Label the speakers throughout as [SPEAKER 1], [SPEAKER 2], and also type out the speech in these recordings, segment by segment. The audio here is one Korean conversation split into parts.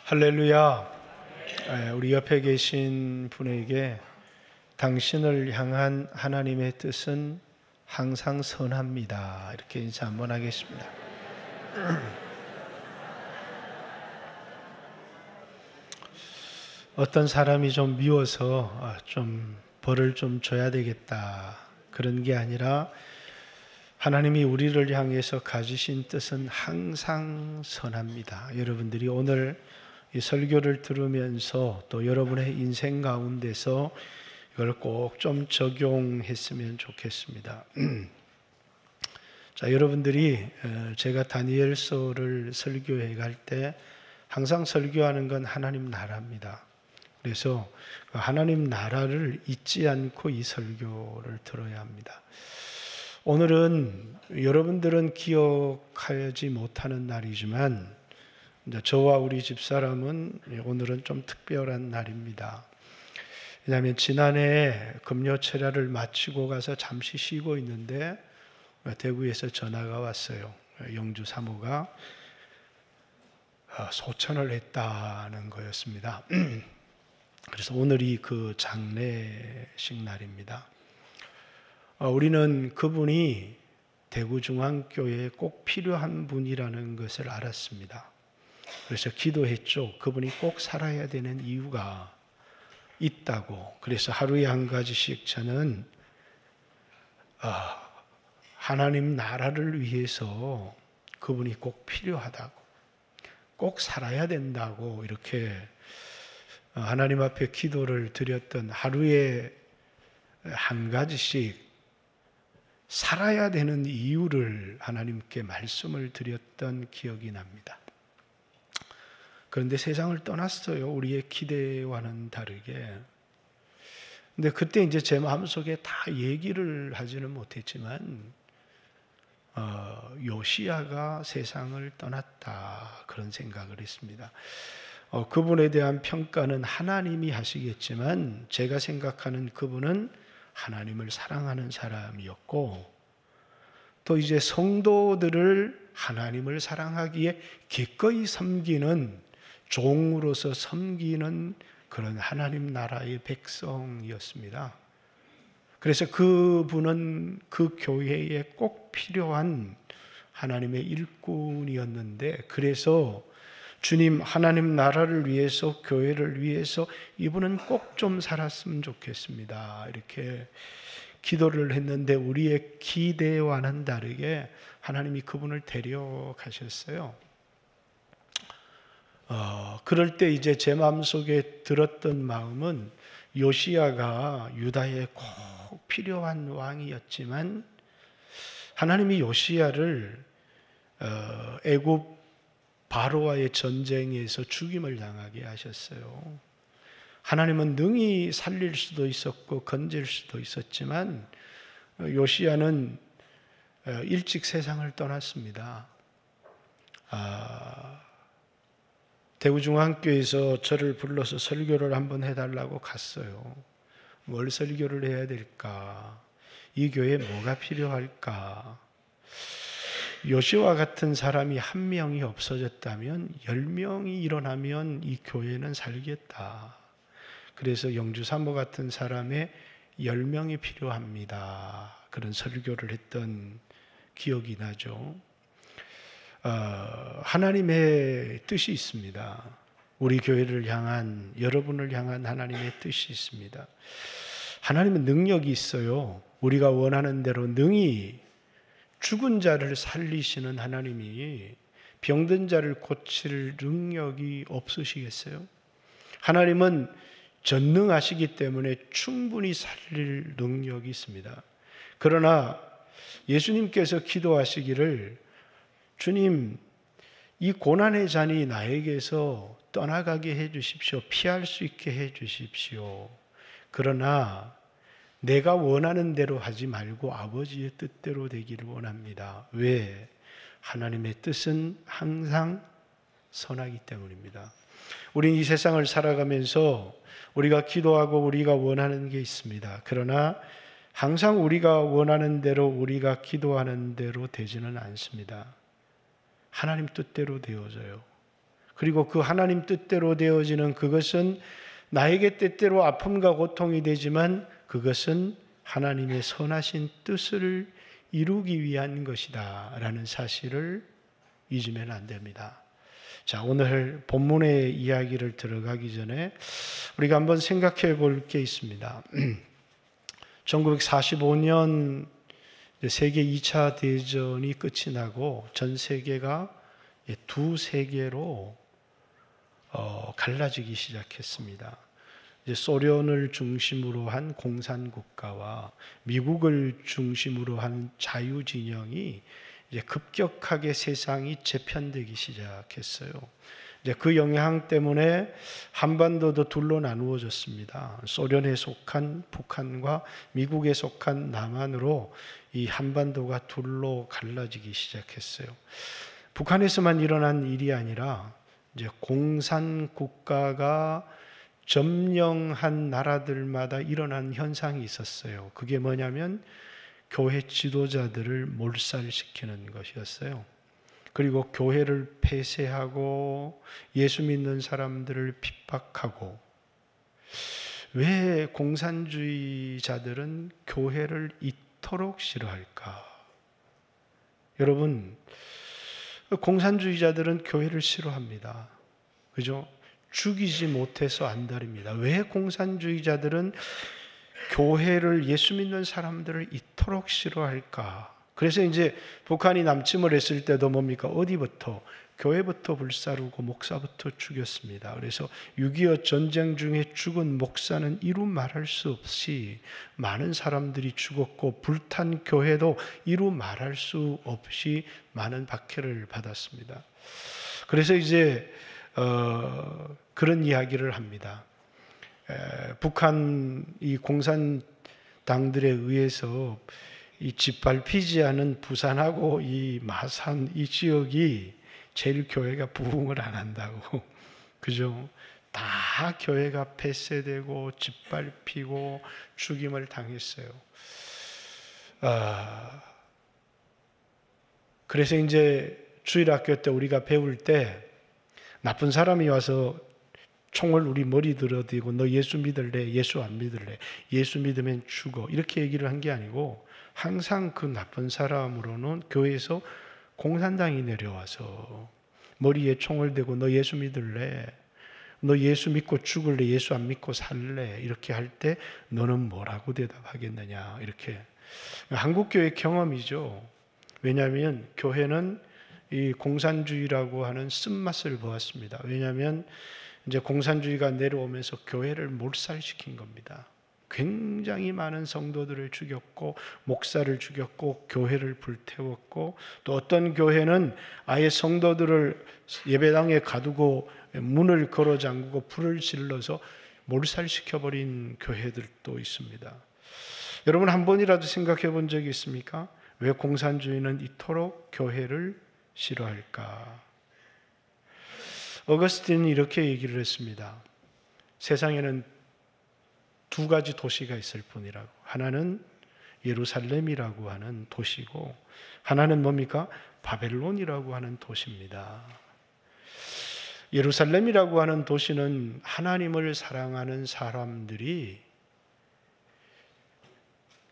[SPEAKER 1] 할렐루야. 우리 옆에 계신 분에게 당신을 향한 하나님의 뜻은 항상 선합니다. 이렇게 인사 한번 하겠습니다. 어떤 사람이 좀 미워서 좀 벌을 좀 줘야 되겠다, 그런 게 아니라 하나님이 우리를 향해서 가지신 뜻은 항상 선합니다. 여러분들이 오늘 이 설교를 들으면서 또 여러분의 인생 가운데서 이걸 꼭 좀 적용했으면 좋겠습니다. 자, 여러분들이 제가 다니엘서를 설교해 갈 때 항상 설교하는 건 하나님 나라입니다. 그래서 하나님 나라를 잊지 않고 이 설교를 들어야 합니다. 오늘은 여러분들은 기억하지 못하는 날이지만 저와 우리 집사람은 오늘은 좀 특별한 날입니다. 왜냐하면 지난해 금요철야를 마치고 가서 잠시 쉬고 있는데 대구에서 전화가 왔어요. 영주 사모가 소천을 했다는 거였습니다. 그래서 오늘이 그 장례식 날입니다. 우리는 그분이 대구중앙교회에 꼭 필요한 분이라는 것을 알았습니다. 그래서 기도했죠. 그분이 꼭 살아야 되는 이유가 있다고. 그래서 하루에 한 가지씩 저는 하나님 나라를 위해서 그분이 꼭 필요하다고, 꼭 살아야 된다고 이렇게 하나님 앞에 기도를 드렸던, 하루에 한 가지씩 살아야 되는 이유를 하나님께 말씀을 드렸던 기억이 납니다. 그런데 세상을 떠났어요. 우리의 기대와는 다르게. 근데 그때 이제 제 마음속에 다 얘기를 하지는 못했지만 요시야가 세상을 떠났다, 그런 생각을 했습니다. 그분에 대한 평가는 하나님이 하시겠지만 제가 생각하는 그분은 하나님을 사랑하는 사람이었고, 또 이제 성도들을 하나님을 사랑하기에 기꺼이 섬기는, 종으로서 섬기는 그런 하나님 나라의 백성이었습니다. 그래서 그분은 그 교회에 꼭 필요한 하나님의 일꾼이었는데, 그래서 주님, 하나님 나라를 위해서, 교회를 위해서 이분은 꼭 좀 살았으면 좋겠습니다, 이렇게 기도를 했는데 우리의 기대와는 다르게 하나님이 그분을 데려가셨어요. 그럴 때 이제 제 마음속에 들었던 마음은, 요시야가 유다에 꼭 필요한 왕이었지만 하나님이 요시야를 애굽 바로와의 전쟁에서 죽임을 당하게 하셨어요. 하나님은 능히 살릴 수도 있었고 건질 수도 있었지만 요시야는 일찍 세상을 떠났습니다. 대구중앙교회에서 저를 불러서 설교를 한번 해달라고 갔어요. 뭘 설교를 해야 될까? 이 교회에 뭐가 필요할까? 요시와 같은 사람이 한 명이 없어졌다면 10명이 일어나면 이 교회는 살겠다. 그래서 영주 사모 같은 사람의 10명이 필요합니다, 그런 설교를 했던 기억이 나죠. 하나님의 뜻이 있습니다. 우리 교회를 향한, 여러분을 향한 하나님의 뜻이 있습니다. 하나님은 능력이 있어요. 우리가 원하는 대로 능히 죽은 자를 살리시는 하나님이 병든 자를 고칠 능력이 없으시겠어요? 하나님은 전능하시기 때문에 충분히 살릴 능력이 있습니다. 그러나 예수님께서 기도하시기를, 주님, 이 고난의 잔이 나에게서 떠나가게 해 주십시오. 피할 수 있게 해 주십시오. 그러나 내가 원하는 대로 하지 말고 아버지의 뜻대로 되기를 원합니다. 왜? 하나님의 뜻은 항상 선하기 때문입니다. 우리는 이 세상을 살아가면서 우리가 기도하고 우리가 원하는 게 있습니다. 그러나 항상 우리가 원하는 대로, 우리가 기도하는 대로 되지는 않습니다. 하나님 뜻대로 되어져요. 그리고 그 하나님 뜻대로 되어지는 그것은 나에게 때때로 아픔과 고통이 되지만 그것은 하나님의 선하신 뜻을 이루기 위한 것이다 라는 사실을 잊으면 안 됩니다. 자, 오늘 본문의 이야기를 들어가기 전에 우리가 한번 생각해 볼 게 있습니다. 1945년 세계 2차 대전이 끝이 나고 전 세계가 두 세계로 갈라지기 시작했습니다. 이제 소련을 중심으로 한 공산국가와 미국을 중심으로 한 자유진영이 이제 급격하게 세상이 재편되기 시작했어요. 이제 그 영향 때문에 한반도도 둘로 나누어졌습니다. 소련에 속한 북한과 미국에 속한 남한으로 이 한반도가 둘로 갈라지기 시작했어요. 북한에서만 일어난 일이 아니라 이제 공산 국가가 점령한 나라들마다 일어난 현상이 있었어요. 그게 뭐냐면 교회 지도자들을 몰살시키는 것이었어요. 그리고 교회를 폐쇄하고 예수 믿는 사람들을 핍박하고. 왜 공산주의자들은 교회를 이토록 싫어할까? 여러분, 공산주의자들은 교회를 싫어합니다. 그죠? 죽이지 못해서 안달입니다. 왜 공산주의자들은 교회를, 예수 믿는 사람들을 이토록 싫어할까? 그래서 이제 북한이 남침을 했을 때도 뭡니까? 어디부터? 교회부터 불사르고 목사부터 죽였습니다. 그래서 6.25 전쟁 중에 죽은 목사는 이루 말할 수 없이 많은 사람들이 죽었고, 불탄 교회도 이루 말할 수 없이 많은 박해를 받았습니다. 그래서 이제 그런 이야기를 합니다. 북한 이 공산당들에 의해서 이 짓밟히지 않은 부산하고 이 마산 이 지역이 제일 교회가 부흥을 안 한다고. 그죠? 다 교회가 폐쇄되고 짓밟히고 죽임을 당했어요. 그래서 이제 주일학교 때 우리가 배울 때 나쁜 사람이 와서 총을 우리 머리 들어대고 너 예수 믿을래? 예수 안 믿을래? 예수 믿으면 죽어. 이렇게 얘기를 한 게 아니고 항상 그 나쁜 사람으로는 교회에서 공산당이 내려와서 머리에 총을 대고 너 예수 믿을래? 너 예수 믿고 죽을래? 예수 안 믿고 살래? 이렇게 할 때 너는 뭐라고 대답하겠느냐? 이렇게. 한국교회 경험이죠. 왜냐하면 교회는 이 공산주의라고 하는 쓴맛을 보았습니다. 왜냐하면 이제 공산주의가 내려오면서 교회를 몰살시킨 겁니다. 굉장히 많은 성도들을 죽였고 목사를 죽였고 교회를 불태웠고, 또 어떤 교회는 아예 성도들을 예배당에 가두고 문을 걸어 잠그고 불을 질러서 몰살시켜버린 교회들도 있습니다. 여러분, 한 번이라도 생각해 본 적이 있습니까? 왜 공산주의는 이토록 교회를 싫어할까? 어거스틴은 이렇게 얘기를 했습니다. 세상에는 두 가지 도시가 있을 뿐이라고. 하나는 예루살렘이라고 하는 도시고, 하나는 뭡니까? 바벨론이라고 하는 도시입니다. 예루살렘이라고 하는 도시는 하나님을 사랑하는 사람들이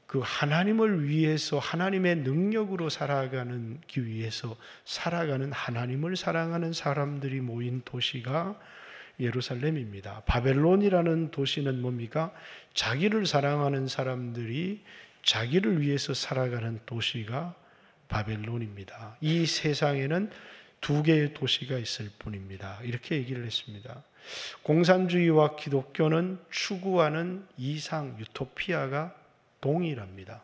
[SPEAKER 1] 그 하나님을 위해서, 하나님의 능력으로 살아가기 위해서 살아가는, 하나님을 사랑하는 사람들이 모인 도시가 예루살렘입니다. 바벨론이라는 도시는 뭡니까? 자기를 사랑하는 사람들이 자기를 위해서 살아가는 도시가 바벨론입니다. 이 세상에는 두 개의 도시가 있을 뿐입니다. 이렇게 얘기를 했습니다. 공산주의와 기독교는 추구하는 이상, 유토피아가 동일합니다.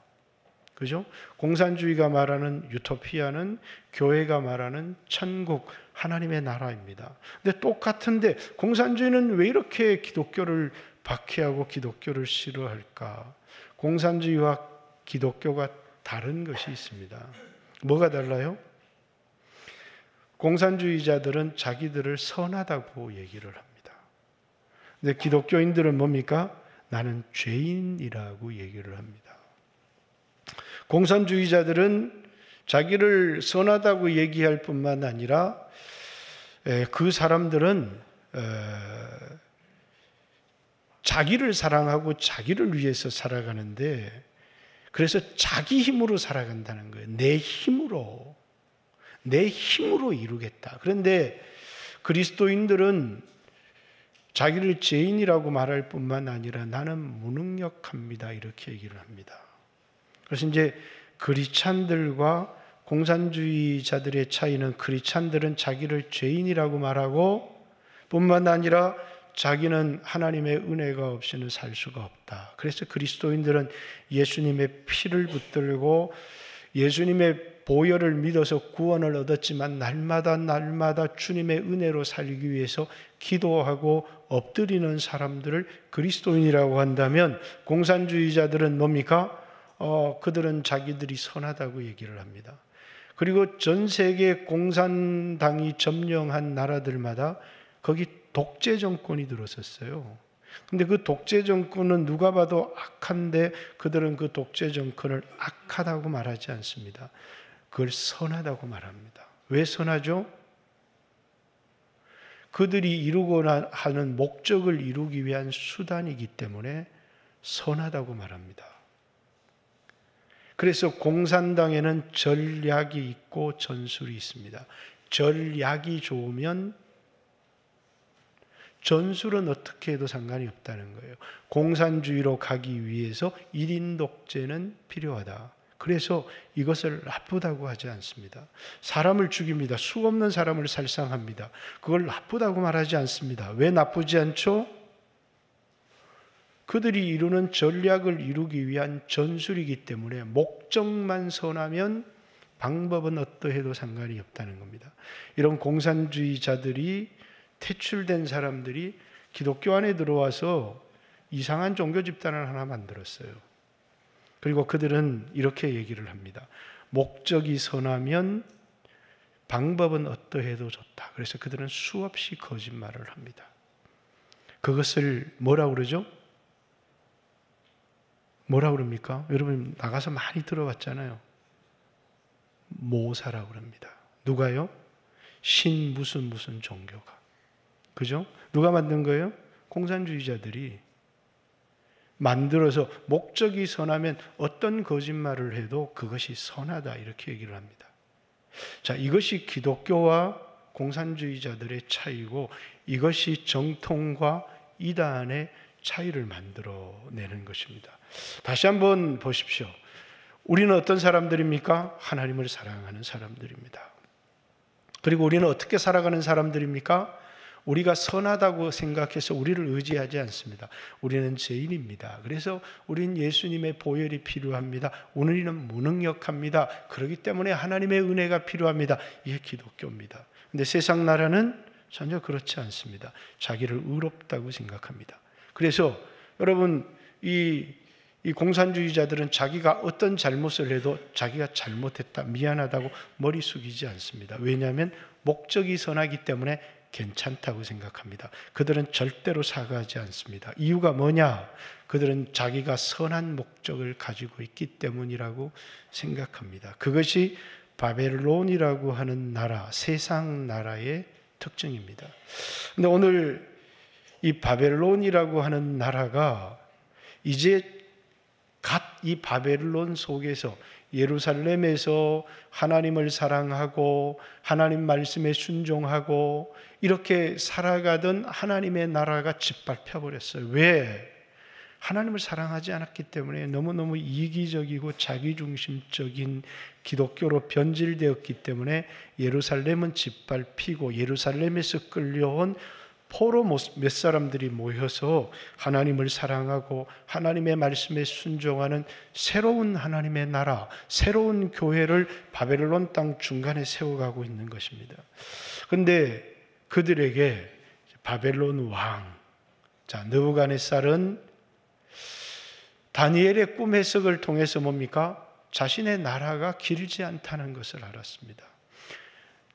[SPEAKER 1] 그죠? 공산주의가 말하는 유토피아는 교회가 말하는 천국, 하나님의 나라입니다. 근데 똑같은데 공산주의는 왜 이렇게 기독교를 박해하고 기독교를 싫어할까? 공산주의와 기독교가 다른 것이 있습니다. 뭐가 달라요? 공산주의자들은 자기들을 선하다고 얘기를 합니다. 근데 기독교인들은 뭡니까? 나는 죄인이라고 얘기를 합니다. 공산주의자들은 자기를 선하다고 얘기할 뿐만 아니라 그 사람들은 자기를 사랑하고 자기를 위해서 살아가는데, 그래서 자기 힘으로 살아간다는 거예요. 내 힘으로 이루겠다. 그런데 그리스도인들은 자기를 죄인이라고 말할 뿐만 아니라 나는 무능력합니다, 이렇게 얘기를 합니다. 그래서 이제 크리스찬들과 공산주의자들의 차이는, 크리스찬들은 자기를 죄인이라고 말하고 뿐만 아니라 자기는 하나님의 은혜가 없이는 살 수가 없다. 그래서 그리스도인들은 예수님의 피를 붙들고 예수님의 보혈을 믿어서 구원을 얻었지만 날마다 주님의 은혜로 살기 위해서 기도하고 엎드리는 사람들을 그리스도인이라고 한다면, 공산주의자들은 뭡니까? 그들은 자기들이 선하다고 얘기를 합니다. 그리고 전 세계 공산당이 점령한 나라들마다 거기 독재 정권이 들어섰어요. 근데 그 독재 정권은 누가 봐도 악한데 그들은 그 독재 정권을 악하다고 말하지 않습니다. 그걸 선하다고 말합니다. 왜 선하죠? 그들이 이루고자 하는 목적을 이루기 위한 수단이기 때문에 선하다고 말합니다. 그래서 공산당에는 전략이 있고 전술이 있습니다. 전략이 좋으면 전술은 어떻게 해도 상관이 없다는 거예요. 공산주의로 가기 위해서 1인 독재는 필요하다. 그래서 이것을 나쁘다고 하지 않습니다. 사람을 죽입니다. 수 없는 사람을 살상합니다. 그걸 나쁘다고 말하지 않습니다. 왜 나쁘지 않죠? 그들이 이루는 전략을 이루기 위한 전술이기 때문에 목적만 선하면 방법은 어떠해도 상관이 없다는 겁니다. 이런 공산주의자들이, 퇴출된 사람들이 기독교 안에 들어와서 이상한 종교 집단을 하나 만들었어요. 그리고 그들은 이렇게 얘기를 합니다. 목적이 선하면 방법은 어떠해도 좋다. 그래서 그들은 수없이 거짓말을 합니다. 그것을 뭐라고 그러죠? 뭐라고 그럽니까? 여러분 나가서 많이 들어봤잖아요. 모사라고 그럽니다. 누가요? 신 무슨 종교가. 그죠? 누가 만든 거예요? 공산주의자들이 만들어서 목적이 선하면 어떤 거짓말을 해도 그것이 선하다, 이렇게 얘기를 합니다. 자, 이것이 기독교와 공산주의자들의 차이고, 이것이 정통과 이단의 차이를 만들어내는 것입니다. 다시 한번 보십시오. 우리는 어떤 사람들입니까? 하나님을 사랑하는 사람들입니다. 그리고 우리는 어떻게 살아가는 사람들입니까? 우리가 선하다고 생각해서 우리를 의지하지 않습니다. 우리는 죄인입니다. 그래서 우리는 예수님의 보혈이 필요합니다. 우리는 무능력합니다. 그렇기 때문에 하나님의 은혜가 필요합니다. 이게 기독교입니다. 근데 세상 나라는 전혀 그렇지 않습니다. 자기를 의롭다고 생각합니다. 그래서 여러분, 이 공산주의자들은 자기가 어떤 잘못을 해도 자기가 잘못했다, 미안하다고 머리 숙이지 않습니다. 왜냐하면 목적이 선하기 때문에 괜찮다고 생각합니다. 그들은 절대로 사과하지 않습니다. 이유가 뭐냐? 그들은 자기가 선한 목적을 가지고 있기 때문이라고 생각합니다. 그것이 바벨론이라고 하는 나라, 세상 나라의 특징입니다. 근데 오늘 이 바벨론이라고 하는 나라가 이제 갓 이 바벨론 속에서, 예루살렘에서 하나님을 사랑하고 하나님 말씀에 순종하고 이렇게 살아가던 하나님의 나라가 짓밟혀 버렸어요. 왜? 하나님을 사랑하지 않았기 때문에 너무너무 이기적이고 자기중심적인 기독교로 변질되었기 때문에 예루살렘은 짓밟히고, 예루살렘에서 끌려온 포로 몇 사람들이 모여서 하나님을 사랑하고 하나님의 말씀에 순종하는 새로운 하나님의 나라, 새로운 교회를 바벨론 땅 중간에 세워가고 있는 것입니다. 그런데 그들에게 바벨론 왕, 느부갓네살은 다니엘의 꿈 해석을 통해서 뭡니까? 자신의 나라가 길지 않다는 것을 알았습니다.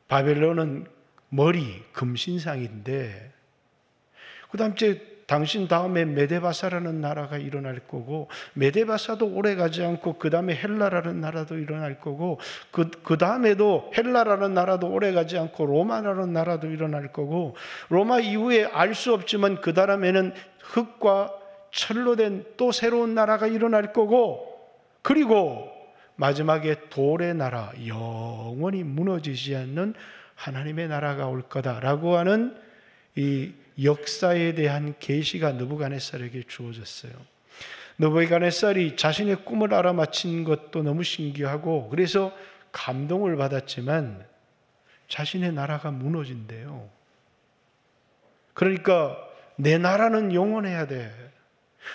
[SPEAKER 1] 바벨론은 머리, 금신상인데, 그 다음에 당신 다음에 메데바사라는 나라가 일어날 거고, 메데바사도 오래 가지 않고 그 다음에 헬라라는 나라도 일어날 거고, 그 다음에도 헬라라는 나라도 오래 가지 않고 로마라는 나라도 일어날 거고, 로마 이후에 알 수 없지만 그 다음에는 흙과 철로 된 또 새로운 나라가 일어날 거고, 그리고 마지막에 돌의 나라, 영원히 무너지지 않는 하나님의 나라가 올 거다라고 하는 이 역사에 대한 계시가 느부갓네살에게 주어졌어요. 느부갓네살이 자신의 꿈을 알아맞힌 것도 너무 신기하고, 그래서 감동을 받았지만 자신의 나라가 무너진대요. 그러니까 내 나라는 영원해야 돼.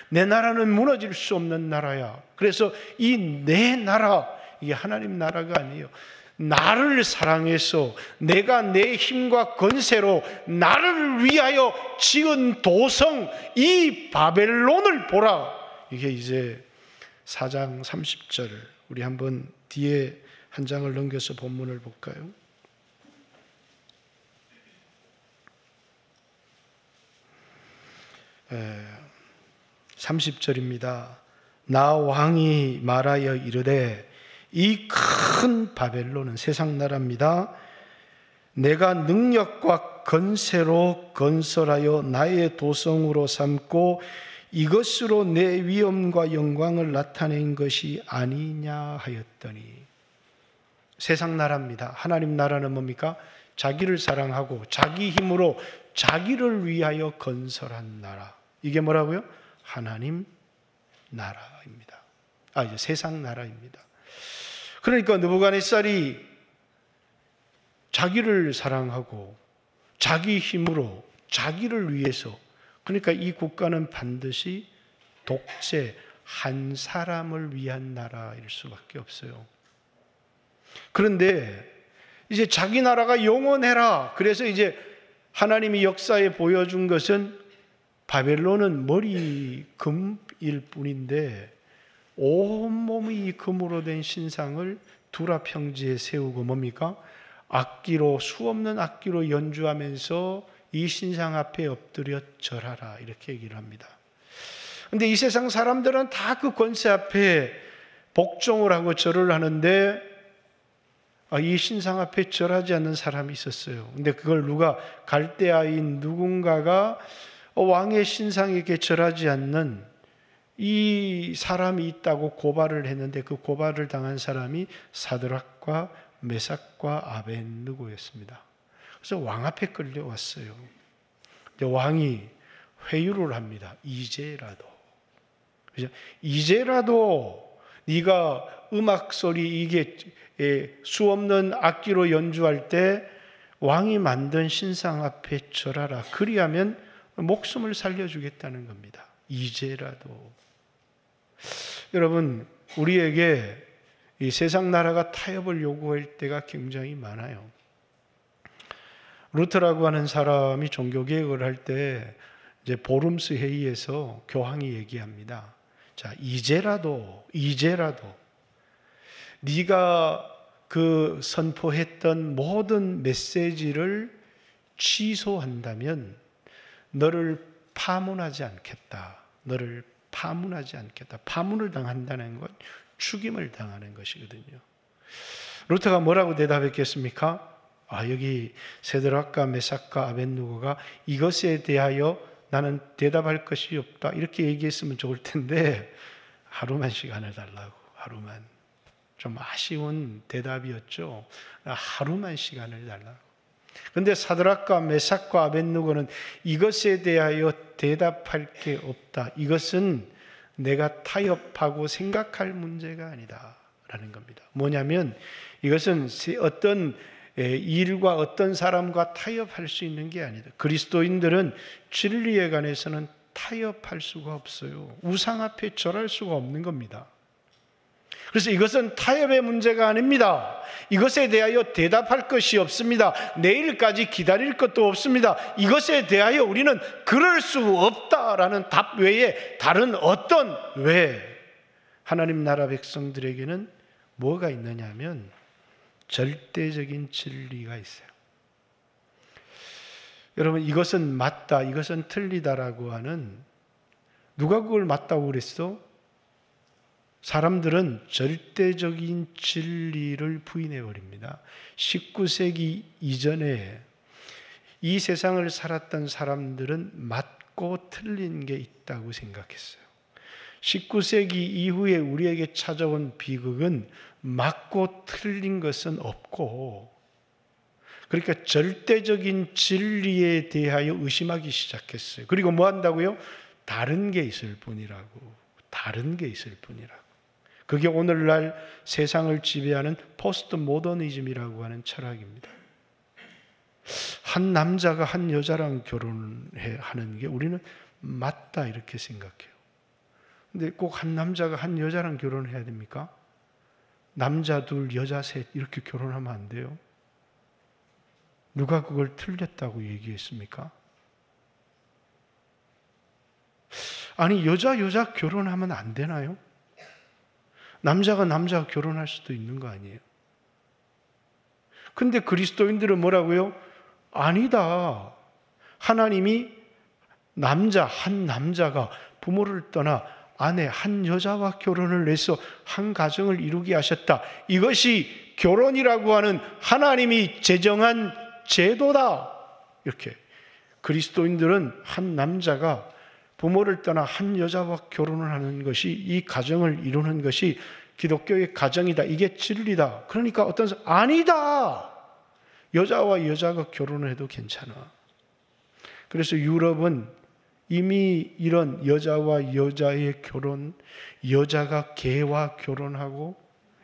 [SPEAKER 1] 내 나라는 무너질 수 없는 나라야. 그래서 이 내 나라, 이게 하나님 나라가 아니에요. 나를 사랑해서 내가 내 힘과 권세로 나를 위하여 지은 도성, 이 바벨론을 보라. 이게 이제 4장 30절, 우리 한번 뒤에 한 장을 넘겨서 본문을 볼까요? 30절입니다. 나 왕이 말하여 이르되 이 큰 바벨론은 세상 나라입니다. 내가 능력과 건세로 건설하여 나의 도성으로 삼고 이것으로 내 위엄과 영광을 나타낸 것이 아니냐 하였더니, 세상 나라입니다. 하나님 나라는 뭡니까? 자기를 사랑하고 자기 힘으로 자기를 위하여 건설한 나라. 이게 뭐라고요? 하나님 나라입니다. 이제 세상 나라입니다. 그러니까 느부갓네살이 자기를 사랑하고 자기 힘으로 자기를 위해서, 그러니까 이 국가는 반드시 독재, 한 사람을 위한 나라일 수밖에 없어요. 그런데 이제 자기 나라가 영원해라. 그래서 이제 하나님이 역사에 보여준 것은 바벨론은 머리 금일 뿐인데 온몸이 금으로 된 신상을 두라 평지에 세우고 뭡니까? 악기로, 수없는 악기로 연주하면서 이 신상 앞에 엎드려 절하라, 이렇게 얘기를 합니다. 그런데 이 세상 사람들은 다 그 권세 앞에 복종을 하고 절을 하는데 이 신상 앞에 절하지 않는 사람이 있었어요. 근데 그걸 누가, 갈대아인 누군가가 왕의 신상에게 절하지 않는 이 사람이 있다고 고발을 했는데, 그 고발을 당한 사람이 사드락과 메삭과 아벤느고였습니다. 그래서 왕 앞에 끌려왔어요. 근데 왕이 회유를 합니다. 이제라도 네가 음악 소리, 이게 수없는 악기로 연주할 때 왕이 만든 신상 앞에 절하라. 그리하면 목숨을 살려주겠다는 겁니다. 이제라도. 여러분, 우리에게 이 세상 나라가 타협을 요구할 때가 굉장히 많아요. 루터라고 하는 사람이 종교개혁을 할 때 이제 보름스 회의에서 교황이 얘기합니다. 자, 이제라도 네가 그 선포했던 모든 메시지를 취소한다면 너를 파문하지 않겠다. 파문을 당한다는 건 죽임을 당하는 것이거든요. 루터가 뭐라고 대답했겠습니까? 여기 세드락과 메삭과 아벤느고가 이것에 대하여 나는 대답할 것이 없다, 이렇게 얘기했으면 좋을 텐데 하루만 시간을 달라고. 하루만. 좀 아쉬운 대답이었죠. 하루만 시간을 달라고. 그런데 사드락과 메삭과 아벤느고는 이것에 대하여 대답할 게 없다. 이것은 내가 타협하고 생각할 문제가 아니다 라는 겁니다. 뭐냐면 이것은 어떤 일과 어떤 사람과 타협할 수 있는 게 아니다. 그리스도인들은 진리에 관해서는 타협할 수가 없어요. 우상 앞에 절할 수가 없는 겁니다. 그래서 이것은 타협의 문제가 아닙니다. 이것에 대하여 대답할 것이 없습니다. 내일까지 기다릴 것도 없습니다. 이것에 대하여 우리는 그럴 수 없다라는 답 외에 다른 어떤 하나님 나라 백성들에게는 뭐가 있느냐 하면 절대적인 진리가 있어요. 여러분, 이것은 맞다, 이것은 틀리다라고 하는, 누가 그걸 맞다고 그랬어? 사람들은 절대적인 진리를 부인해 버립니다. 19세기 이전에 이 세상을 살았던 사람들은 맞고 틀린 게 있다고 생각했어요. 19세기 이후에 우리에게 찾아온 비극은 맞고 틀린 것은 없고, 그러니까 절대적인 진리에 대하여 의심하기 시작했어요. 그리고 뭐 한다고요? 다른 게 있을 뿐이라고. 다른 게 있을 뿐이라고. 그게 오늘날 세상을 지배하는 포스트 모더니즘이라고 하는 철학입니다. 한 남자가 한 여자랑 결혼하는 게 우리는 맞다 이렇게 생각해요. 근데 꼭 한 남자가 한 여자랑 결혼해야 됩니까? 남자 둘, 여자 셋 이렇게 결혼하면 안 돼요. 누가 그걸 틀렸다고 얘기했습니까? 아니, 여자 결혼하면 안 되나요? 남자가 결혼할 수도 있는 거 아니에요? 근데 그리스도인들은 뭐라고요? 아니다. 하나님이 한 남자가 부모를 떠나 아내 한 여자와 결혼을 해서 한 가정을 이루게 하셨다. 이것이 결혼이라고 하는 하나님이 제정한 제도다. 이렇게 그리스도인들은 한 남자가 부모를 떠나 한 여자와 결혼을 하는 것이, 이 가정을 이루는 것이 기독교의 가정이다. 이게 진리다. 그러니까 어떤 사람, 아니다. 여자와 여자가 결혼을 해도 괜찮아. 그래서 유럽은 이미 이런 여자와 여자의 결혼, 여자가 개와 결혼하고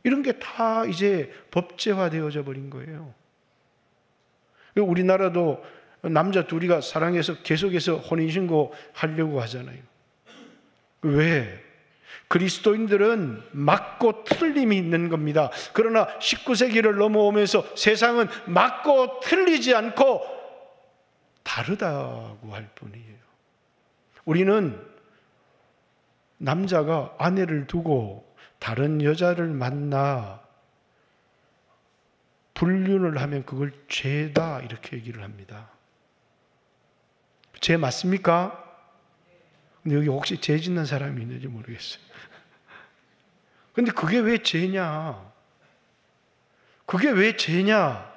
[SPEAKER 1] 이런 게 다 이제 법제화되어져 버린 거예요. 우리나라도 남자 둘이가 사랑해서 계속해서 혼인신고 하려고 하잖아요. 왜? 그리스도인들은 맞고 틀림이 있는 겁니다. 그러나 19세기를 넘어오면서 세상은 맞고 틀리지 않고 다르다고 할 뿐이에요. 우리는 남자가 아내를 두고 다른 여자를 만나 불륜을 하면 그걸 죄다 이렇게 얘기를 합니다. 죄 맞습니까? 근데 여기 혹시 죄 짓는 사람이 있는지 모르겠어요. 근데 그게 왜 죄냐? 그게 왜 죄냐?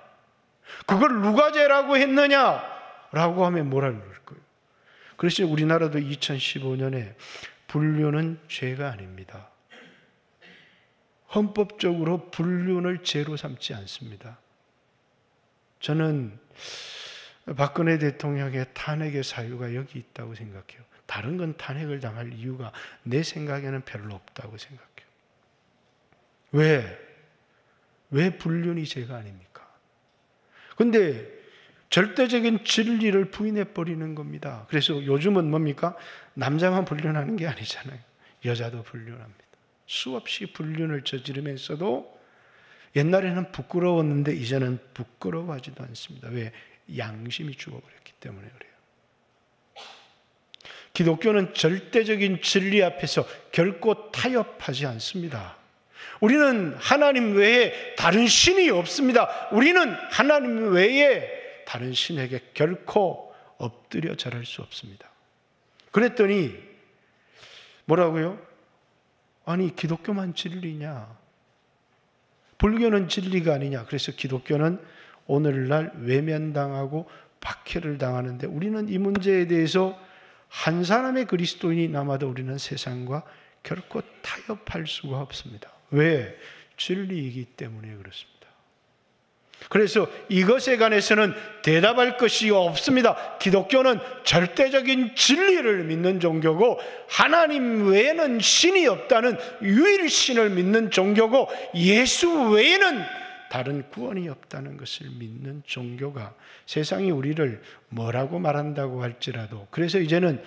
[SPEAKER 1] 그걸 누가 죄라고 했느냐? 라고 하면 뭐라 그럴 거예요? 그래서 우리나라도 2015년에 불륜은 죄가 아닙니다. 헌법적으로 불륜을 죄로 삼지 않습니다. 저는 박근혜 대통령의 탄핵의 사유가 여기 있다고 생각해요. 다른 건 탄핵을 당할 이유가 내 생각에는 별로 없다고 생각해요. 왜 불륜이 죄가 아닙니까? 근데 절대적인 진리를 부인해버리는 겁니다. 그래서 요즘은 뭡니까? 남자만 불륜하는 게 아니잖아요. 여자도 불륜합니다. 수없이 불륜을 저지르면서도 옛날에는 부끄러웠는데 이제는 부끄러워하지도 않습니다. 왜? 양심이 죽어버렸기 때문에 그래요. 기독교는 절대적인 진리 앞에서 결코 타협하지 않습니다. 우리는 하나님 외에 다른 신이 없습니다. 우리는 하나님 외에 다른 신에게 결코 엎드려 절할 수 없습니다. 그랬더니 뭐라고요? 아니, 기독교만 진리냐? 불교는 진리가 아니냐? 그래서 기독교는 오늘날 외면당하고 박해를 당하는데 우리는 이 문제에 대해서 한 사람의 그리스도인이 남아도 우리는 세상과 결코 타협할 수가 없습니다. 왜? 진리이기 때문에 그렇습니다. 그래서 이것에 관해서는 대답할 것이 없습니다. 기독교는 절대적인 진리를 믿는 종교고 하나님 외에는 신이 없다는 유일신을 믿는 종교고 예수 외에는 다른 구원이 없다는 것을 믿는 종교가 세상이 우리를 뭐라고 말한다고 할지라도 그래서 이제는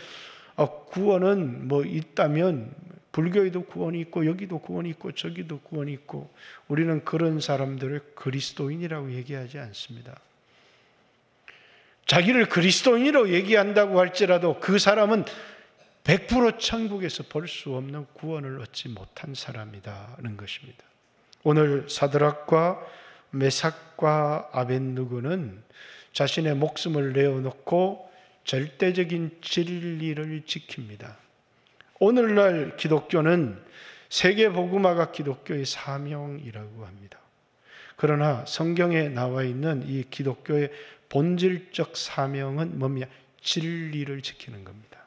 [SPEAKER 1] 구원은 뭐 있다면 불교에도 구원이 있고 여기도 구원이 있고 저기도 구원이 있고 우리는 그런 사람들을 그리스도인이라고 얘기하지 않습니다. 자기를 그리스도인이라고 얘기한다고 할지라도 그 사람은 100% 천국에서 볼 수 없는 구원을 얻지 못한 사람이라는 것입니다. 오늘 사드락과 메삭과 아벳느고는 자신의 목숨을 내어놓고 절대적인 진리를 지킵니다. 오늘날 기독교는 세계복음화가 기독교의 사명이라고 합니다. 그러나 성경에 나와 있는 이 기독교의 본질적 사명은 뭡니까? 진리를 지키는 겁니다.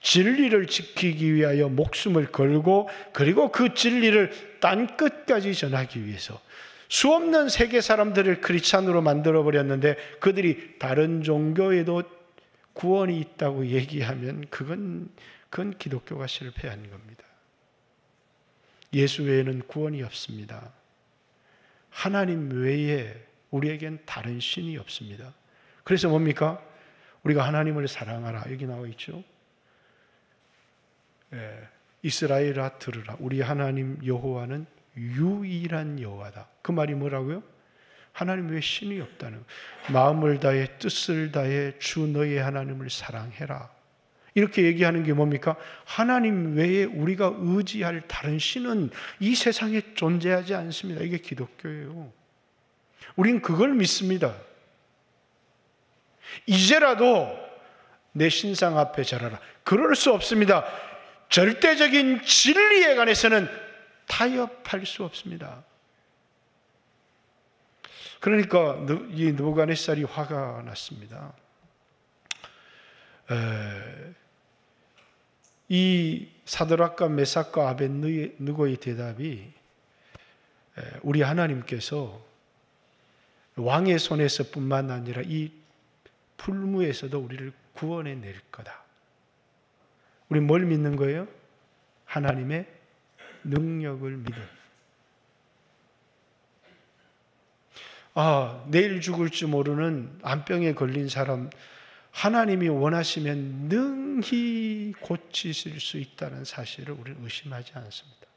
[SPEAKER 1] 진리를 지키기 위하여 목숨을 걸고 그리고 그 진리를 땅 끝까지 전하기 위해서 수없는 세계 사람들을 크리스찬으로 만들어버렸는데 그들이 다른 종교에도 구원이 있다고 얘기하면 그건 기독교가 실패한 겁니다. 예수 외에는 구원이 없습니다. 하나님 외에 우리에겐 다른 신이 없습니다. 그래서 뭡니까? 우리가 하나님을 사랑하라. 여기 나와 있죠. 이스라엘아 들으라. 우리 하나님 여호와는 유일한 여호와다. 그 말이 뭐라고요? 하나님 외에 신이 없다는, 마음을 다해 뜻을 다해 주 너의 하나님을 사랑해라. 이렇게 얘기하는 게 뭡니까? 하나님 외에 우리가 의지할 다른 신은 이 세상에 존재하지 않습니다. 이게 기독교예요. 우린 그걸 믿습니다. 이제라도 내 신상 앞에 절하라. 그럴 수 없습니다. 절대적인 진리에 관해서는 타협할 수 없습니다. 그러니까 이 느부갓네살이 화가 났습니다. 이 사드락과 메삭과 아벳느고의 대답이 우리 하나님께서 왕의 손에서뿐만 아니라 이 풀무에서도 우리를 구원해 낼 거다. 우리 뭘 믿는 거예요? 하나님의 능력을 믿어요. 내일 죽을지 모르는 암병에 걸린 사람, 하나님이 원하시면 능히 고치실 수 있다는 사실을 우리는 의심하지 않습니다.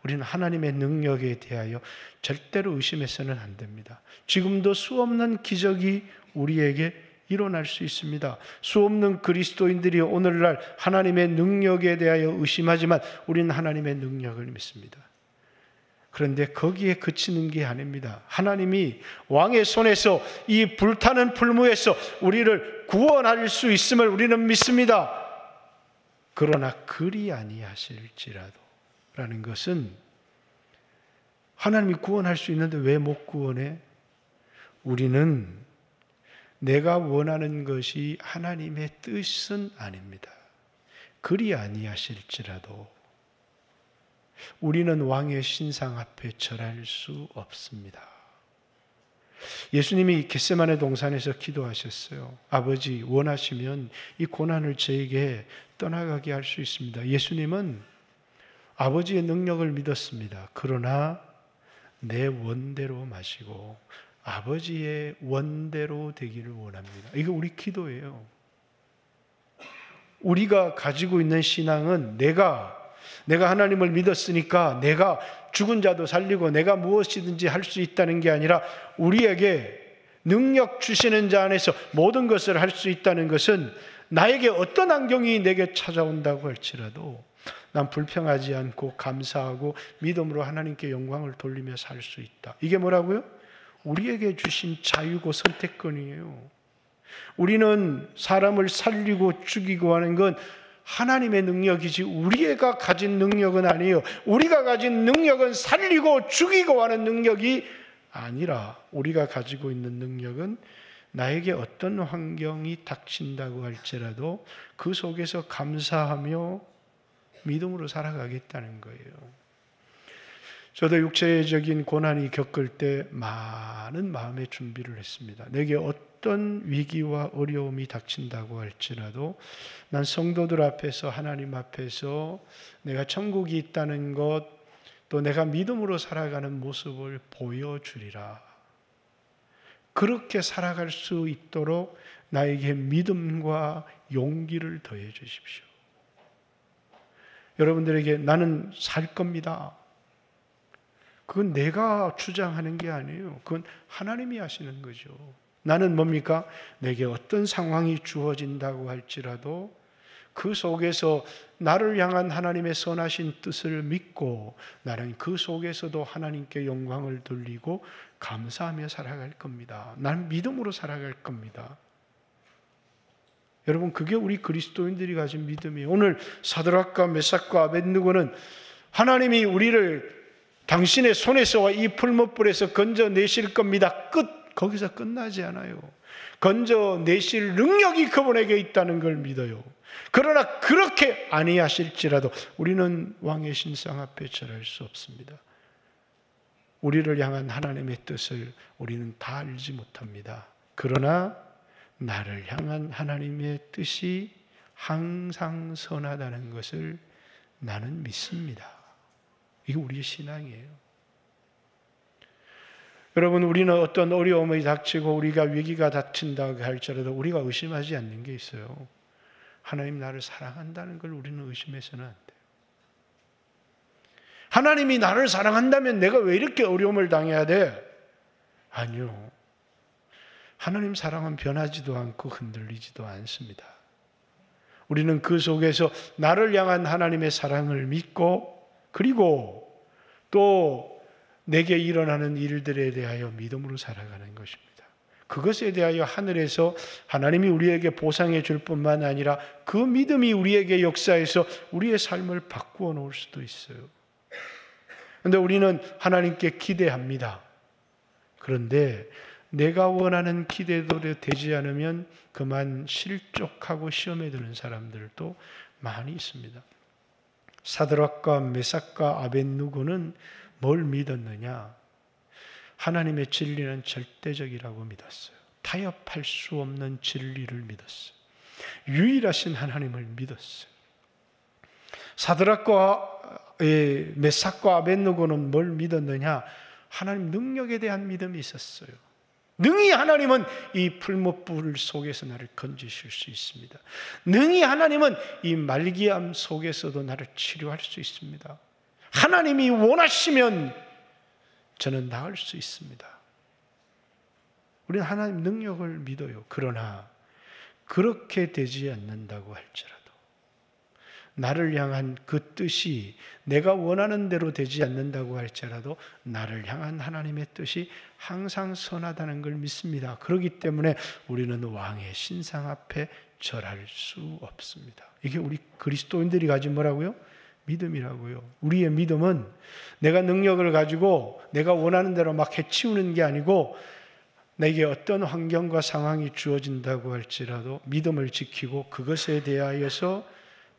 [SPEAKER 1] 우리는 하나님의 능력에 대하여 절대로 의심해서는 안 됩니다. 지금도 수없는 기적이 우리에게 일어날 수 있습니다. 수없는 그리스도인들이 오늘날 하나님의 능력에 대하여 의심하지만 우리는 하나님의 능력을 믿습니다. 그런데 거기에 그치는 게 아닙니다. 하나님이 왕의 손에서 이 불타는 풀무에서 우리를 구원할 수 있음을 우리는 믿습니다. 그러나 그리 아니하실지라도 라는 것은, 하나님이 구원할 수 있는데 왜 못 구원해? 우리는 내가 원하는 것이 하나님의 뜻은 아닙니다. 그리 아니하실지라도 우리는 왕의 신상 앞에 절할 수 없습니다. 예수님이 겟세마네 동산에서 기도하셨어요. 아버지, 원하시면 이 고난을 저에게 떠나가게 할 수 있습니다. 예수님은 아버지의 능력을 믿었습니다. 그러나 내 원대로 마시고 아버지의 원대로 되기를 원합니다. 이거 우리 기도예요. 우리가 가지고 있는 신앙은 내가 하나님을 믿었으니까 내가 죽은 자도 살리고 내가 무엇이든지 할 수 있다는 게 아니라, 우리에게 능력 주시는 자 안에서 모든 것을 할 수 있다는 것은 나에게 어떤 환경이 내게 찾아온다고 할지라도 난 불평하지 않고 감사하고 믿음으로 하나님께 영광을 돌리며 살 수 있다. 이게 뭐라고요? 우리에게 주신 자유고 선택권이에요. 우리는 사람을 살리고 죽이고 하는 건 하나님의 능력이지 우리가 가진 능력은 아니에요. 우리가 가진 능력은 살리고 죽이고 하는 능력이 아니라, 우리가 가지고 있는 능력은 나에게 어떤 환경이 닥친다고 할지라도 그 속에서 감사하며 믿음으로 살아가겠다는 거예요. 저도 육체적인 고난이 겪을 때 많은 마음의 준비를 했습니다. 내게 어떤 위기와 어려움이 닥친다고 할지라도 난 성도들 앞에서, 하나님 앞에서 내가 천국이 있다는 것, 또 내가 믿음으로 살아가는 모습을 보여주리라. 그렇게 살아갈 수 있도록 나에게 믿음과 용기를 더해 주십시오. 여러분들에게 나는 살 겁니다. 그건 내가 주장하는 게 아니에요. 그건 하나님이 하시는 거죠. 나는 뭡니까? 내게 어떤 상황이 주어진다고 할지라도 그 속에서 나를 향한 하나님의 선하신 뜻을 믿고 나는 그 속에서도 하나님께 영광을 돌리고 감사하며 살아갈 겁니다. 나는 믿음으로 살아갈 겁니다. 여러분, 그게 우리 그리스도인들이 가진 믿음이에요. 오늘 사드락과 메삭과 아벳느고는 하나님이 우리를 당신의 손에서와 이 풀무불에서 건져내실 겁니다. 거기서 끝나지 않아요. 건져내실 능력이 그분에게 있다는 걸 믿어요. 그러나 그렇게 아니하실지라도 우리는 왕의 신상 앞에 절할 수 없습니다. 우리를 향한 하나님의 뜻을 우리는 다 알지 못합니다. 그러나 나를 향한 하나님의 뜻이 항상 선하다는 것을 나는 믿습니다. 이게 우리의 신앙이에요. 여러분, 우리는 어떤 어려움이 닥치고 우리가 위기가 닥친다고 할지라도 우리가 의심하지 않는 게 있어요. 하나님 나를 사랑한다는 걸 우리는 의심해서는 안 돼요. 하나님이 나를 사랑한다면 내가 왜 이렇게 어려움을 당해야 돼? 아니요. 하나님 사랑은 변하지도 않고 흔들리지도 않습니다. 우리는 그 속에서 나를 향한 하나님의 사랑을 믿고, 그리고 또 내게 일어나는 일들에 대하여 믿음으로 살아가는 것입니다. 그것에 대하여 하늘에서 하나님이 우리에게 보상해 줄 뿐만 아니라 그 믿음이 우리에게 역사해서 우리의 삶을 바꾸어 놓을 수도 있어요. 그런데 우리는 하나님께 기대합니다. 그런데 내가 원하는 기대대로 되지 않으면 그만 실족하고 시험에 드는 사람들도 많이 있습니다. 사드락과 메삭과 아벳느고는 뭘 믿었느냐? 하나님의 진리는 절대적이라고 믿었어요. 타협할 수 없는 진리를 믿었어요. 유일하신 하나님을 믿었어요. 사드락과 메삭과 아벳느고는 뭘 믿었느냐? 하나님 능력에 대한 믿음이 있었어요. 능히 하나님은 이 풀무불 속에서 나를 건지실 수 있습니다. 능히 하나님은 이 말기암 속에서도 나를 치료할 수 있습니다. 하나님이 원하시면 저는 나을 수 있습니다. 우리는 하나님 능력을 믿어요. 그러나 그렇게 되지 않는다고 할지라도, 나를 향한 그 뜻이 내가 원하는 대로 되지 않는다고 할지라도 나를 향한 하나님의 뜻이 항상 선하다는 걸 믿습니다. 그렇기 때문에 우리는 왕의 신상 앞에 절할 수 없습니다. 이게 우리 그리스도인들이 가진 뭐라고요? 믿음이라고요. 우리의 믿음은 내가 능력을 가지고 내가 원하는 대로 막 해치우는 게 아니고, 내게 어떤 환경과 상황이 주어진다고 할지라도 믿음을 지키고 그것에 대하여서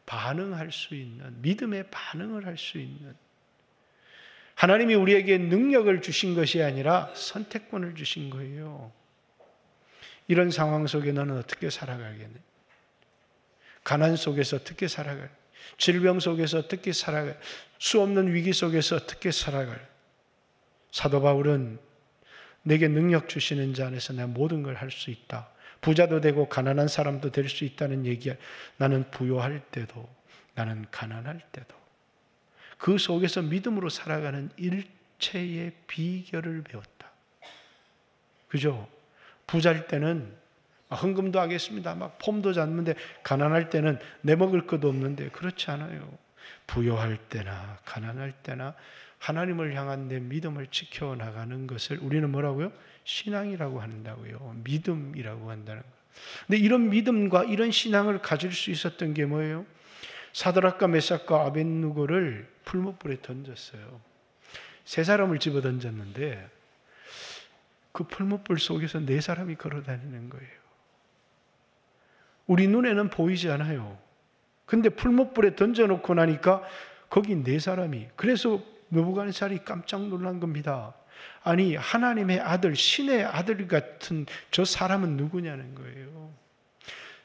[SPEAKER 1] 반응할 수 있는, 믿음의 반응을 할 수 있는, 하나님이 우리에게 능력을 주신 것이 아니라 선택권을 주신 거예요. 이런 상황 속에 너는 어떻게 살아가겠니? 가난 속에서 어떻게 살아갈? 질병 속에서 어떻게 살아갈? 수 없는 위기 속에서 어떻게 살아갈? 사도 바울은 내게 능력 주시는 자 안에서 내가 모든 걸 할 수 있다. 부자도 되고 가난한 사람도 될 수 있다는 얘기야. 나는 부요할 때도, 나는 가난할 때도 그 속에서 믿음으로 살아가는 일체의 비결을 배웠다. 그죠? 부자일 때는 헌금도 하겠습니다. 막 폼도 잡는데, 가난할 때는 내 먹을 것도 없는데, 그렇지 않아요. 부요할 때나 가난할 때나 하나님을 향한 내 믿음을 지켜나가는 것을 우리는 뭐라고요? 신앙이라고 한다고요. 믿음이라고 한다는 거예요. 근데 이런 믿음과 이런 신앙을 가질 수 있었던 게 뭐예요? 사드락과 메삭과 아벳느고를 풀무불에 던졌어요. 세 사람을 집어 던졌는데 그 풀무불 속에서 네 사람이 걸어다니는 거예요. 우리 눈에는 보이지 않아요. 근데 풀무불에 던져놓고 나니까 거기 네 사람이, 그래서 느부갓네살이 깜짝 놀란 겁니다. 아니, 하나님의 아들, 신의 아들 같은 저 사람은 누구냐는 거예요.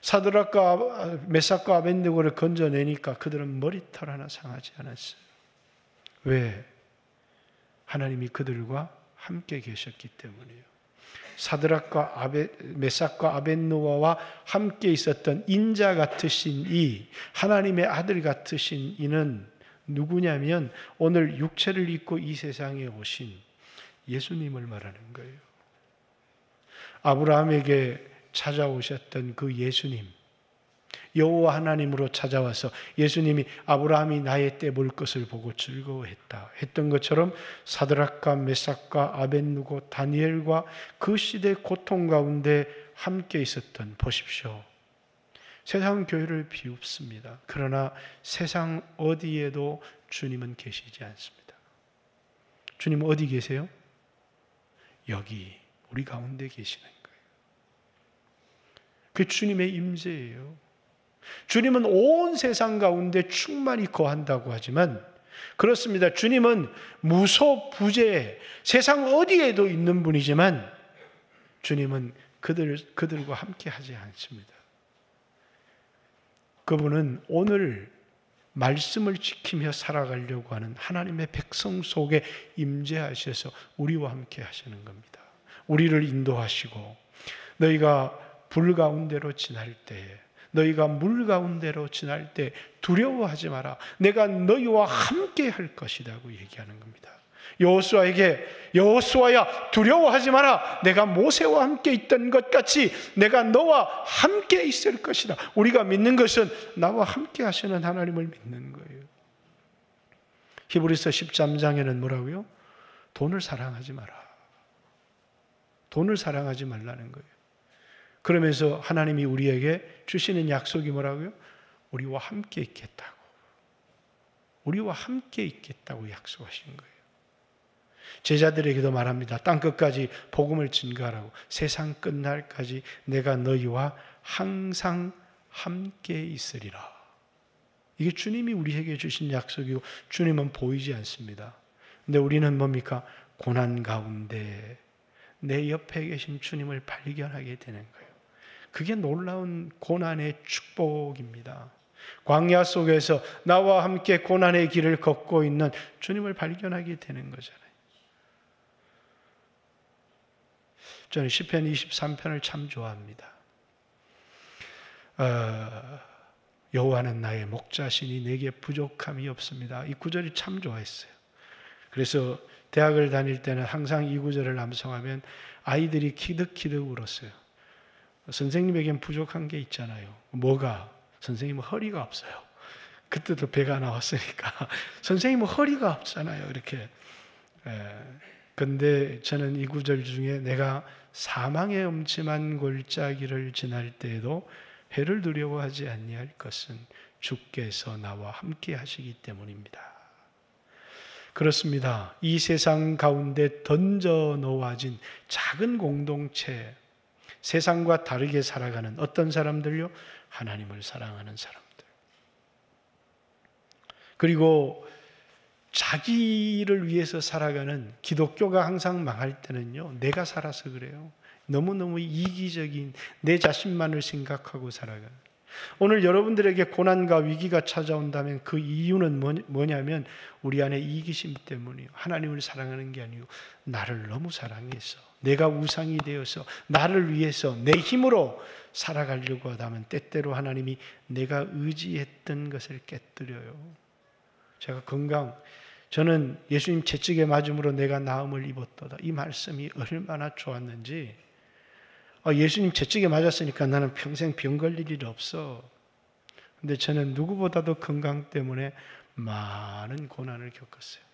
[SPEAKER 1] 사드락과 메삭과 아벳느고를 건져내니까 그들은 머리털 하나 상하지 않았어요. 왜? 하나님이 그들과 함께 계셨기 때문이에요. 사드락과 메삭과 아벳느고와 함께 있었던 인자 같으신 이, 하나님의 아들 같으신 이는 누구냐면 오늘 육체를 입고 이 세상에 오신 예수님을 말하는 거예요. 아브라함에게 찾아오셨던 그 예수님, 여호와 하나님으로 찾아와서 예수님이 아브라함이 나의 때 볼 것을 보고 즐거워했다 했던 것처럼 사드락과 메삭과 아벳누고 다니엘과 그 시대 고통 가운데 함께 있었던, 보십시오, 세상 교회를 비웃습니다. 그러나 세상 어디에도 주님은 계시지 않습니다. 주님은 어디 계세요? 여기 우리 가운데 계시는 거예요. 그 주님의 임재예요. 주님은 온 세상 가운데 충만히 거한다고 하지만 그렇습니다. 주님은 무소부재 세상 어디에도 있는 분이지만 주님은 그들과 함께 하지 않습니다. 그분은 오늘 말씀을 지키며 살아가려고 하는 하나님의 백성 속에 임재하셔서 우리와 함께 하시는 겁니다. 우리를 인도하시고 너희가 불 가운데로 지날 때, 너희가 물 가운데로 지날 때 두려워하지 마라. 내가 너희와 함께 할 것이라고 얘기하는 겁니다. 여호수아에게 여호수아야 두려워하지 마라. 내가 모세와 함께 있던 것 같이 내가 너와 함께 있을 것이다. 우리가 믿는 것은 나와 함께 하시는 하나님을 믿는 거예요. 히브리서 13장에는 뭐라고요? 돈을 사랑하지 마라. 돈을 사랑하지 말라는 거예요. 그러면서 하나님이 우리에게 주시는 약속이 뭐라고요? 우리와 함께 있겠다고. 우리와 함께 있겠다고 약속하신 거예요. 제자들에게도 말합니다. 땅끝까지 복음을 증거하라고. 세상 끝날까지 내가 너희와 항상 함께 있으리라. 이게 주님이 우리에게 주신 약속이고 주님은 보이지 않습니다. 근데 우리는 뭡니까? 고난 가운데 내 옆에 계신 주님을 발견하게 되는 거예요. 그게 놀라운 고난의 축복입니다. 광야 속에서 나와 함께 고난의 길을 걷고 있는 주님을 발견하게 되는 거잖아요. 저는 시편 23편을 참 좋아합니다. 여호와는 나의 목자시니 내게 부족함이 없습니다. 이 구절이 참 좋아했어요. 그래서 대학을 다닐 때는 항상 이 구절을 암송하면 아이들이 키득키득 울었어요. 선생님에겐 부족한 게 있잖아요. 뭐가? 선생님은 허리가 없어요. 그때도 배가 나왔으니까 선생님은 허리가 없잖아요. 이렇게. 근데 저는 이 구절 중에 내가 사망의 음침한 골짜기를 지날 때에도 해를 두려워하지 아니할 것은 주께서 나와 함께 하시기 때문입니다. 그렇습니다. 이 세상 가운데 던져 놓아진 작은 공동체, 세상과 다르게 살아가는 어떤 사람들요? 하나님을 사랑하는 사람들. 그리고 자기를 위해서 살아가는, 기독교가 항상 망할 때는요, 내가 살아서 그래요. 너무너무 이기적인 내 자신만을 생각하고 살아가는. 오늘 여러분들에게 고난과 위기가 찾아온다면 그 이유는 뭐냐면 우리 안에 이기심 때문이에요. 하나님을 사랑하는 게 아니고 나를 너무 사랑해서, 내가 우상이 되어서 나를 위해서 내 힘으로 살아가려고 하다면 때때로 하나님이 내가 의지했던 것을 깨뜨려요. 제가 저는 예수님 채찍에 맞음으로 내가 나음을 입었도다. 이 말씀이 얼마나 좋았는지. 예수님 채찍에 맞았으니까 나는 평생 병 걸릴 일 없어. 근데 저는 누구보다도 건강 때문에 많은 고난을 겪었어요.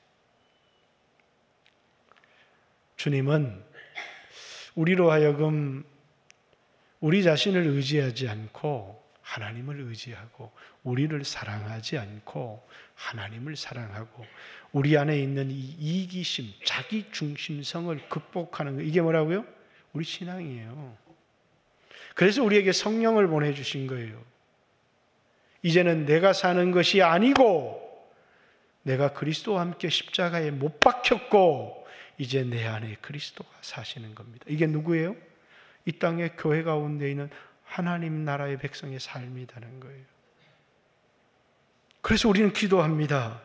[SPEAKER 1] 주님은 우리로 하여금 우리 자신을 의지하지 않고 하나님을 의지하고, 우리를 사랑하지 않고 하나님을 사랑하고, 우리 안에 있는 이 이기심, 자기 중심성을 극복하는 거, 이게 뭐라고요? 우리 신앙이에요. 그래서 우리에게 성령을 보내주신 거예요. 이제는 내가 사는 것이 아니고 내가 그리스도와 함께 십자가에 못 박혔고 이제 내 안에 그리스도가 사시는 겁니다. 이게 누구예요? 이 땅의 교회 가운데 있는 하나님 나라의 백성의 삶이라는 거예요. 그래서 우리는 기도합니다.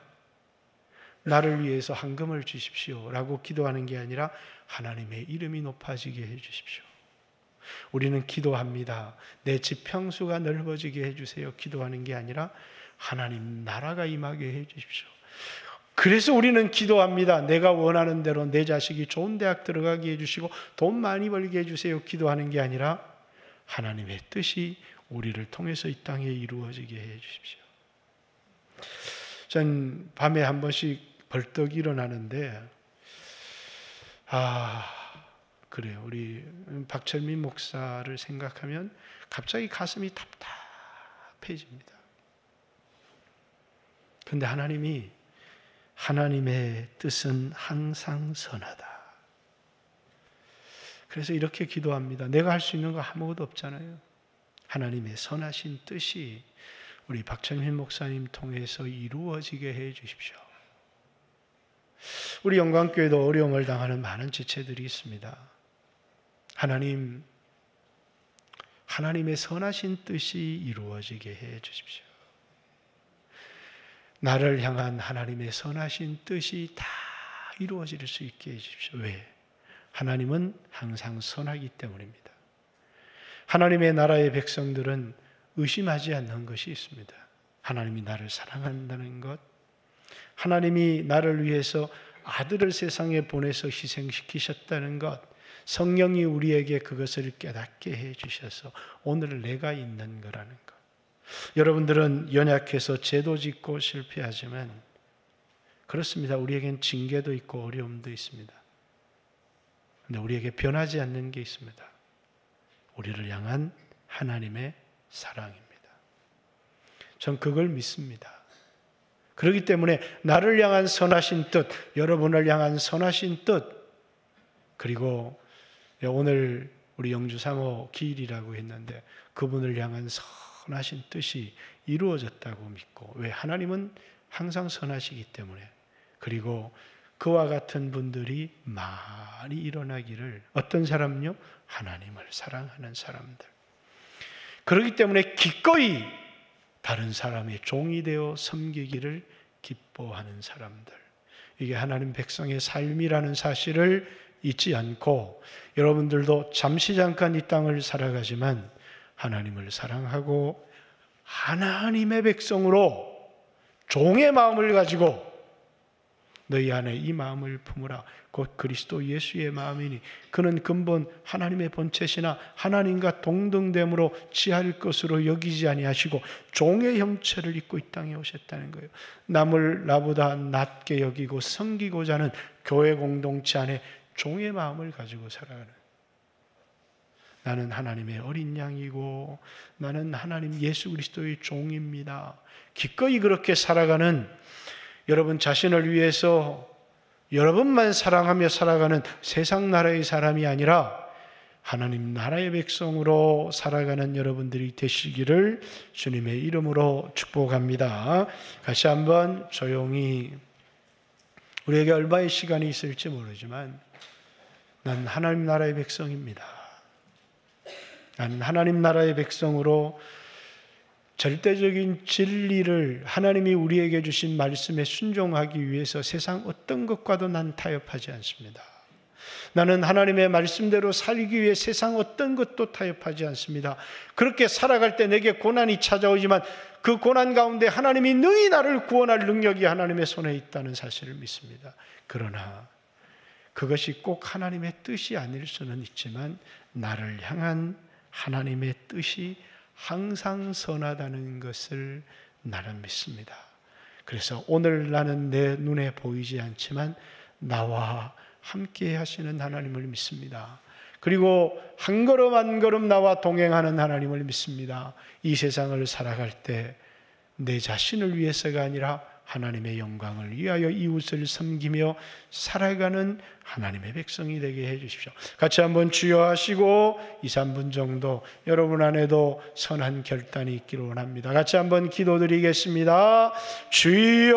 [SPEAKER 1] 나를 위해서 헌금을 주십시오 라고 기도하는 게 아니라 하나님의 이름이 높아지게 해주십시오. 우리는 기도합니다. 내 지평수가 넓어지게 해주세요. 기도하는 게 아니라 하나님 나라가 임하게 해주십시오. 그래서 우리는 기도합니다. 내가 원하는 대로 내 자식이 좋은 대학 들어가게 해주시고 돈 많이 벌게 해주세요. 기도하는 게 아니라 하나님의 뜻이 우리를 통해서 이 땅에 이루어지게 해 주십시오. 전 밤에 한 번씩 벌떡 일어나는데 그래요. 우리 박철민 목사를 생각하면 갑자기 가슴이 답답해집니다. 그런데 하나님의 뜻은 항상 선하다. 그래서 이렇게 기도합니다. 내가 할 수 있는 거 아무것도 없잖아요. 하나님의 선하신 뜻이 우리 박철민 목사님 통해서 이루어지게 해 주십시오. 우리 영광교회도 어려움을 당하는 많은 지체들이 있습니다. 하나님의 선하신 뜻이 이루어지게 해 주십시오. 나를 향한 하나님의 선하신 뜻이 다 이루어질 수 있게 해 주십시오. 왜? 하나님은 항상 선하기 때문입니다. 하나님의 나라의 백성들은 의심하지 않는 것이 있습니다. 하나님이 나를 사랑한다는 것, 하나님이 나를 위해서 아들을 세상에 보내서 희생시키셨다는 것, 성령이 우리에게 그것을 깨닫게 해 주셔서 오늘 내가 있는 거라는 것. 여러분들은 연약해서 죄도 짓고 실패하지만 그렇습니다. 우리에겐 징계도 있고 어려움도 있습니다. 그런데 우리에게 변하지 않는 게 있습니다. 우리를 향한 하나님의 사랑입니다. 전 그걸 믿습니다. 그렇기 때문에 나를 향한 선하신 뜻, 여러분을 향한 선하신 뜻, 그리고 오늘 우리 영주 사모 기일이라고 했는데 그분을 향한 선하신 뜻이 이루어졌다고 믿고, 왜? 하나님은 항상 선하시기 때문에. 그리고 그와 같은 분들이 많이 일어나기를. 어떤 사람요? 하나님을 사랑하는 사람들. 그렇기 때문에 기꺼이 다른 사람의 종이 되어 섬기기를 기뻐하는 사람들. 이게 하나님 백성의 삶이라는 사실을 잊지 않고, 여러분들도 잠시 잠깐 이 땅을 살아가지만 하나님을 사랑하고 하나님의 백성으로 종의 마음을 가지고 너희 안에 이 마음을 품으라. 곧 그리스도 예수의 마음이니 그는 근본 하나님의 본체시나 하나님과 동등됨으로 취할 것으로 여기지 아니하시고 종의 형체를 입고 이 땅에 오셨다는 거예요. 남을 나보다 낮게 여기고 섬기고자 하는 교회 공동체 안에 종의 마음을 가지고 살아가는, 나는 하나님의 어린 양이고 나는 하나님 예수 그리스도의 종입니다. 기꺼이 그렇게 살아가는 여러분 자신을 위해서 여러분만 사랑하며 살아가는 세상 나라의 사람이 아니라 하나님 나라의 백성으로 살아가는 여러분들이 되시기를 주님의 이름으로 축복합니다. 같이 한번 조용히, 우리에게 얼마의 시간이 있을지 모르지만 난 하나님 나라의 백성입니다. 난 하나님 나라의 백성으로 절대적인 진리를, 하나님이 우리에게 주신 말씀에 순종하기 위해서 세상 어떤 것과도 난 타협하지 않습니다. 나는 하나님의 말씀대로 살기 위해 세상 어떤 것도 타협하지 않습니다. 그렇게 살아갈 때 내게 고난이 찾아오지만 그 고난 가운데 하나님이 능히 나를 구원할 능력이 하나님의 손에 있다는 사실을 믿습니다. 그러나 그것이 꼭 하나님의 뜻이 아닐 수는 있지만 나를 향한 하나님의 뜻이 항상 선하다는 것을 나는 믿습니다. 그래서 오늘 나는 내 눈에 보이지 않지만 나와 함께 하시는 하나님을 믿습니다. 그리고 한 걸음 한 걸음 나와 동행하는 하나님을 믿습니다. 이 세상을 살아갈 때 내 자신을 위해서가 아니라 하나님의 영광을 위하여 이웃을 섬기며 살아가는 하나님의 백성이 되게 해 주십시오. 같이 한번 주여 하시고 2, 3분 정도 여러분 안에도 선한 결단이 있기를 원합니다. 같이 한번 기도드리겠습니다. 주여